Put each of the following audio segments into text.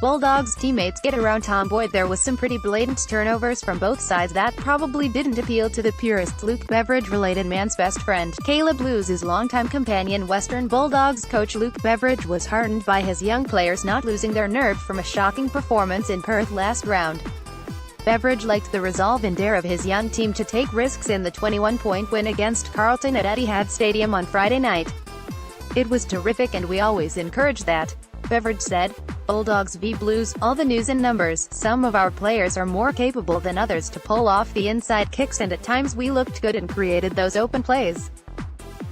Bulldogs teammates get around Tom Boyd. There was some pretty blatant turnovers from both sides that probably didn't appeal to the purists. Luke Beveridge Related Man's best friend, Caleb loses longtime companion. Western Bulldogs coach Luke Beveridge was heartened by his young players not losing their nerve from a shocking performance in Perth last round. Beveridge liked the resolve and dare of his young team to take risks in the 21-point win against Carlton at Etihad Stadium on Friday night. "It was terrific and we always encourage that," Beveridge said. "Bulldogs v Blues, all the news and numbers. Some of our players are more capable than others to pull off the inside kicks, and at times we looked good and created those open plays.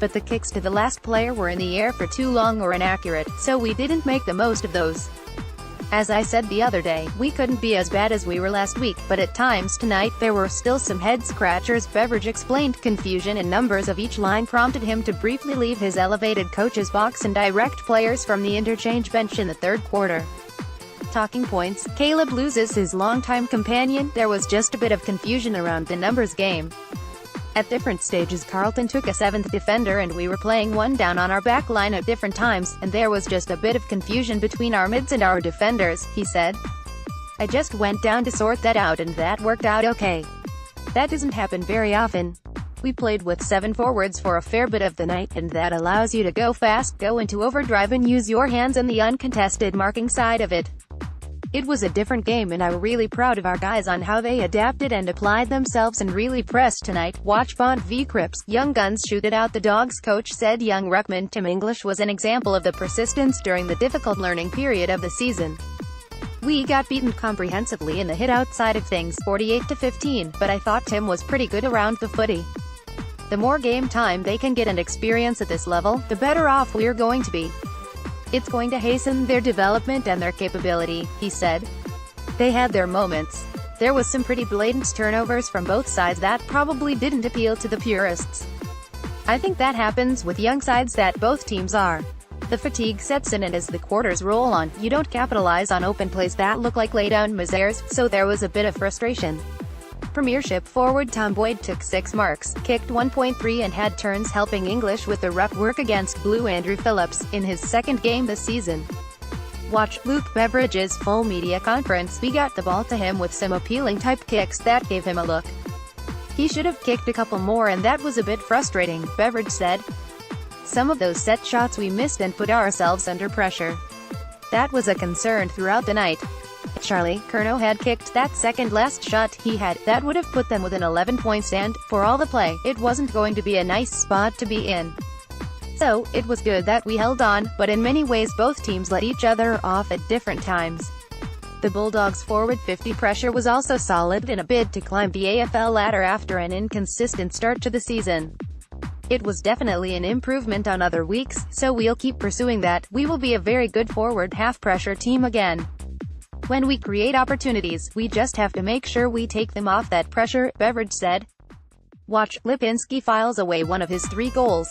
But the kicks to the last player were in the air for too long or inaccurate, so we didn't make the most of those. As I said the other day, we couldn't be as bad as we were last week, but at times tonight, there were still some head-scratchers." Beveridge explained confusion in numbers of each line prompted him to briefly leave his elevated coach's box and direct players from the interchange bench in the third quarter. Talking points: Caleb loses his longtime companion. There was just a bit of confusion around the numbers game. At different stages Carlton took a seventh defender and we were playing one down on our back line at different times, and there was just a bit of confusion between our mids and our defenders," he said. "I just went down to sort that out and that worked out okay. That doesn't happen very often. We played with 7 forwards for a fair bit of the night, and that allows you to go fast, go into overdrive and use your hands and the uncontested marking side of it. It was a different game and I'm really proud of our guys on how they adapted and applied themselves and really pressed tonight." Watch Bond v Cripps. Young guns shoot it out. The Dogs coach said young ruckman Tim English was an example of the persistence during the difficult learning period of the season. "We got beaten comprehensively in the hit outside of things, 48-15, but I thought Tim was pretty good around the footy. The more game time they can get and experience at this level, the better off we're going to be. It's going to hasten their development and their capability," he said. "They had their moments. There was some pretty blatant turnovers from both sides that probably didn't appeal to the purists. I think that happens with young sides that both teams are. The fatigue sets in, and as the quarters roll on, you don't capitalize on open plays that look like laydown misères, so there was a bit of frustration." Premiership forward Tom Boyd took 6 marks, kicked 1.3 and had turns helping English with the ruck work against Blue Andrew Phillips, in his second game this season. Watch Luke Beveridge's full media conference. "We got the ball to him with some appealing type kicks that gave him a look. He should have kicked a couple more and that was a bit frustrating," Beveridge said. "Some of those set shots we missed and put ourselves under pressure. That was a concern throughout the night. Charlie Curnow had kicked that second last shot he had, that would have put them within 11 points and, for all the play, it wasn't going to be a nice spot to be in. So, it was good that we held on, but in many ways both teams let each other off at different times." The Bulldogs' forward 50 pressure was also solid in a bid to climb the AFL ladder after an inconsistent start to the season. "It was definitely an improvement on other weeks, so we'll keep pursuing that. We will be a very good forward half-pressure team again. When we create opportunities, we just have to make sure we take them off that pressure," Beveridge said. Watch Lipinski files away one of his 3 goals.